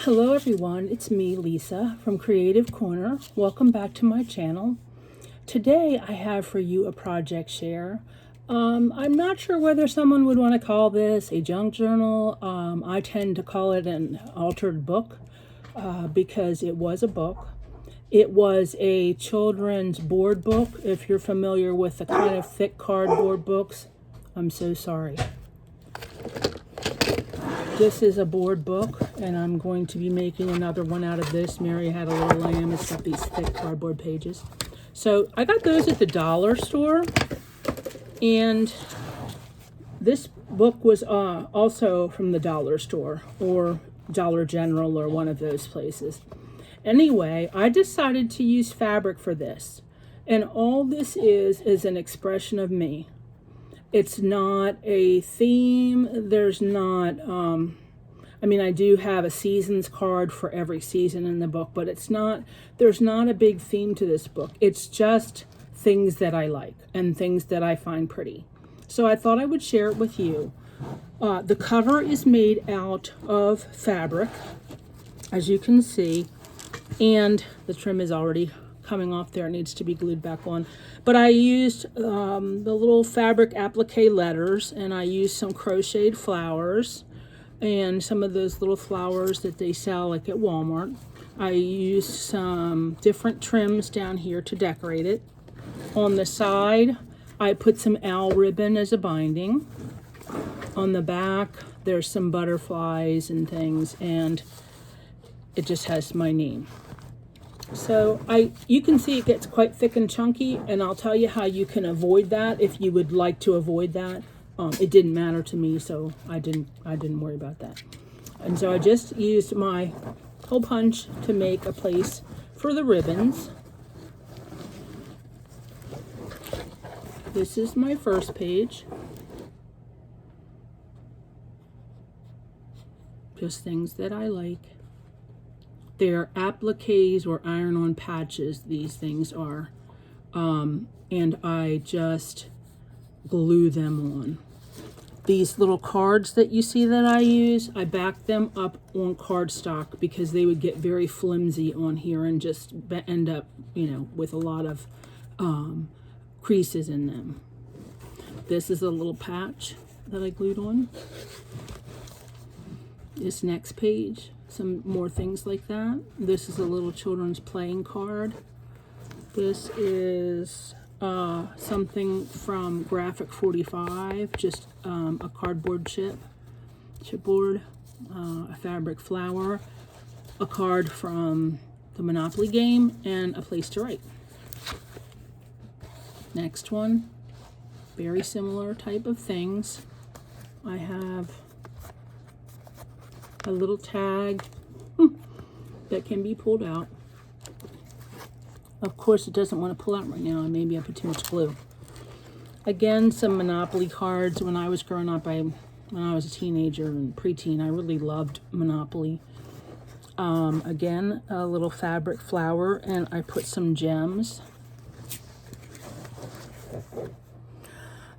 Hello everyone, it's me, Lisa, from Creative Corner. Welcome back to my channel. Today I have for you a project share. I'm not sure whether someone would want to call this a junk journal. I tend to call it an altered book because it was a book. It was a children's board book. If you're familiar with the kind of thick cardboard books, I'm so sorry. This is a board book, and I'm going to be making another one out of this. Mary had a little lamb. It's got these thick cardboard pages. So I got those at the dollar store, and this book was also from the dollar store or Dollar General or one of those places. Anyway, I decided to use fabric for this, and all this is an expression of me. It's not a theme. There's not, I do have a seasons card for every season in the book, but there's not a big theme to this book. It's just things that I like and things that I find pretty. So I thought I would share it with you. The cover is made out of fabric, as you can see, and the trim is already coming off there. It needs to be glued back on. But I used the little fabric applique letters, and I used some crocheted flowers and some of those little flowers that they sell like at Walmart. I used some different trims down here to decorate it. On the side, I put some owl ribbon as a binding. On the back, there's some butterflies and things, and it just has my name. So you can see it gets quite thick and chunky, and I'll tell you how you can avoid that if you would like to avoid that. It didn't matter to me, so I didn't worry about that. And so I just used my hole punch to make a place for the ribbons. This is my first page. Just things that I like. They're appliques or iron-on patches, these things are. And I just glue them on. These little cards that you see that I use, I back them up on cardstock because they would get very flimsy on here and just end up, with a lot of creases in them. This is a little patch that I glued on. This next page, some more things like that. This is a little children's playing card. This is something from Graphic 45, just a cardboard chipboard, a fabric flower, a card from the Monopoly game, and a place to write. Next one, very similar type of things. I have a little tag that can be pulled out. Of course, it doesn't want to pull out right now, and maybe I put too much glue. Again, some Monopoly cards. When I was growing up, when I was a teenager and preteen, I really loved Monopoly. Again, a little fabric flower, and I put some gems.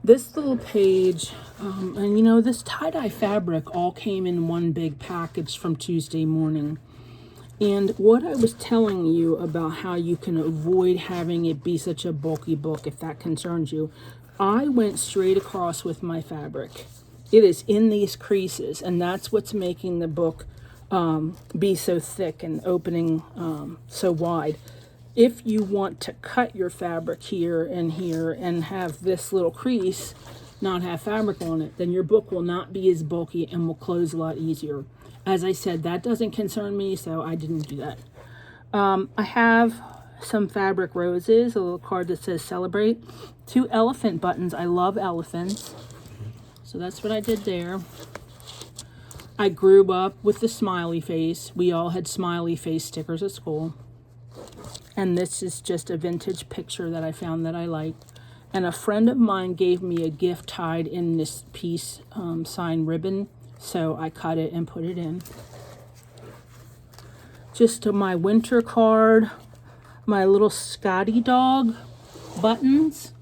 This little page, and this tie-dye fabric all came in one big package from Tuesday morning. And what I was telling you about how you can avoid having it be such a bulky book, if that concerns you, I went straight across with my fabric. It is in these creases, and that's what's making the book be so thick and opening so wide. If you want to cut your fabric here and have this little crease not have fabric on it, then your book will not be as bulky and will close a lot easier. As I said, that doesn't concern me, so I didn't do that. I have some fabric roses, a little card that says celebrate, 2 elephant buttons. I love elephants, so that's what I did there. I grew up with the smiley face. We all had smiley face stickers at school. And this is just a vintage picture that I found that I like. And a friend of mine gave me a gift tied in this piece sign ribbon. So I cut it and put it in. Just my winter card. My little Scotty dog buttons.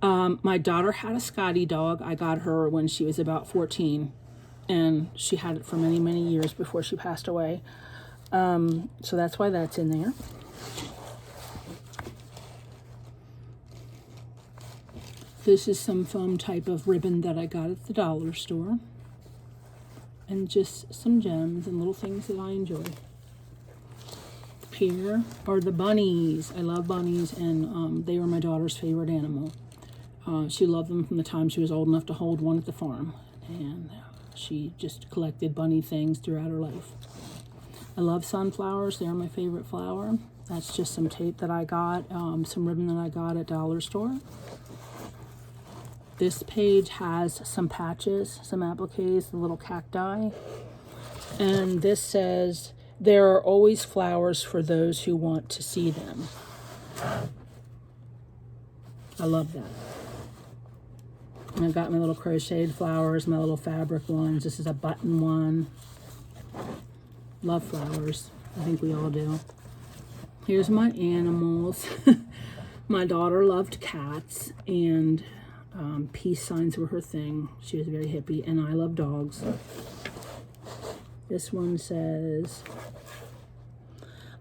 My daughter had a Scotty dog. I got her when she was about 14. and she had it for many, many years before she passed away. So that's why that's in there. This is some foam type of ribbon that I got at the dollar store. And just some gems and little things that I enjoy. Here are the bunnies. I love bunnies, and they were my daughter's favorite animal. She loved them from the time she was old enough to hold one at the farm. And she just collected bunny things throughout her life. I love sunflowers. They're my favorite flower. That's just some tape that I got, some ribbon that I got at dollar store. This page has some patches, some appliques, the little cacti. And this says, there are always flowers for those who want to see them. I love that. And I got my little crocheted flowers, my little fabric ones. This is a button one. Love flowers. I think we all do. Here's my animals. My daughter loved cats, and peace signs were her thing. She was very hippie, and I love dogs. This one says,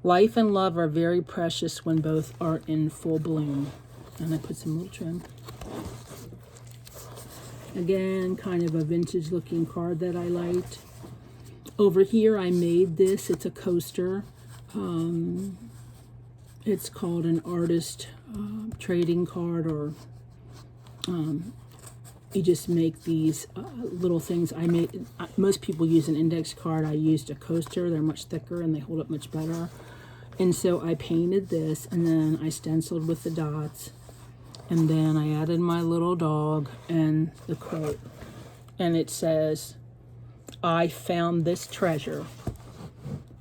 life and love are very precious when both are in full bloom. And I put some little trim. Again, kind of a vintage looking card that I liked. Over here, I made this. It's a coaster. It's called an artist trading card, or you just make these little things. I made. Most people use an index card. I used a coaster. They're much thicker and they hold up much better. And so I painted this, and then I stenciled with the dots, and then I added my little dog and the quote. And it says, I found this treasure,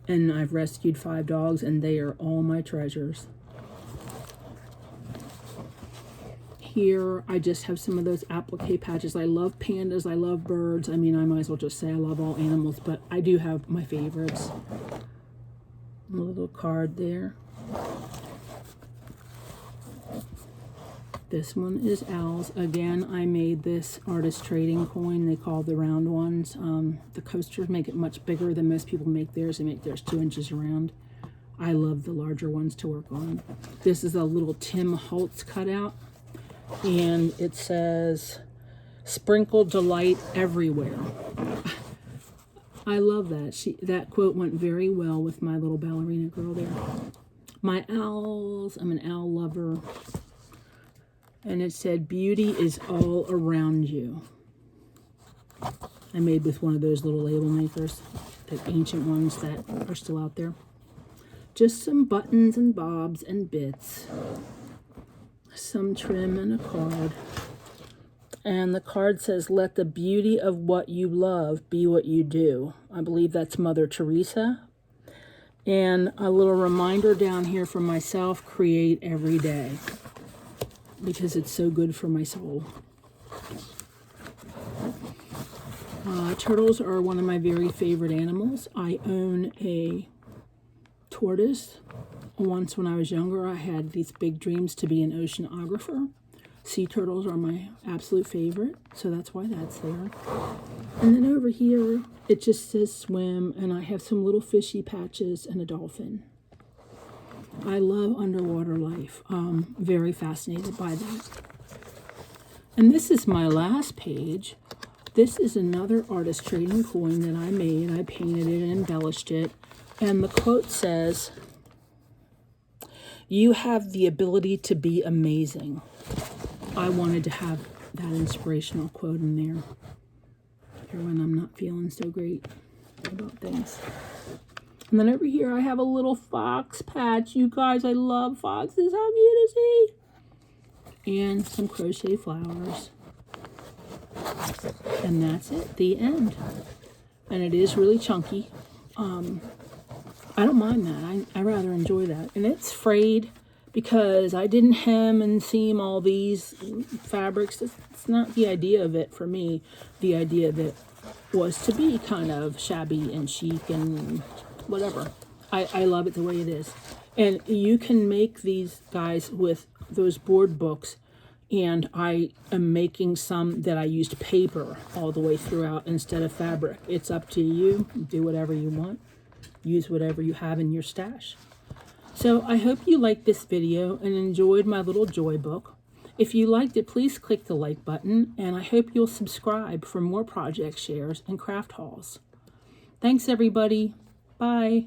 and I've rescued 5 dogs, and they are all my treasures. Here, I just have some of those applique patches. I love pandas, I love birds. I mean, I might as well just say I love all animals, but I do have my favorites. A little card there. This one is owls. Again, I made this artist trading coin. They call the round ones. The coasters make it much bigger than most people make theirs. They make theirs 2 inches around. I love the larger ones to work on. This is a little Tim Holtz cutout, and it says, sprinkle delight everywhere. I love that. That quote went very well with my little ballerina girl there. My owls, I'm an owl lover. And it said, beauty is all around you. I made with one of those little label makers, the ancient ones that are still out there. Just some buttons and bobs and bits. Some trim and a card. And the card says, let the beauty of what you love be what you do. I believe that's Mother Teresa. And a little reminder down here for myself, create every day, because it's so good for my soul. Turtles are one of my very favorite animals. I own a tortoise. Once when I was younger, I had these big dreams to be an oceanographer. Sea turtles are my absolute favorite, so that's why that's there. And then over here, it just says swim, and I have some little fishy patches and a dolphin. I love underwater life. Very fascinated by that. And this is my last page. This is another artist trading coin that I made. I painted it and embellished it. And the quote says, you have the ability to be amazing. I wanted to have that inspirational quote in there here when I'm not feeling so great about things. And then over here, I have a little fox patch. You guys, I love foxes. How cute is he? And some crochet flowers. And that's it, the end. And it is really chunky. I don't mind that. I rather enjoy that. And it's frayed because I didn't hem and seam all these fabrics. It's not the idea of it for me. The idea of it was to be kind of shabby and chic and whatever. I love it the way it is. And you can make these guys with those board books And I am making some that I used paper all the way throughout instead of fabric. It's up to you. Do whatever you want. Use whatever you have in your stash. So I hope you liked this video and enjoyed my little joy book. If you liked it, please click the like button, and I hope you'll subscribe for more project shares and craft hauls. Thanks, everybody. Bye.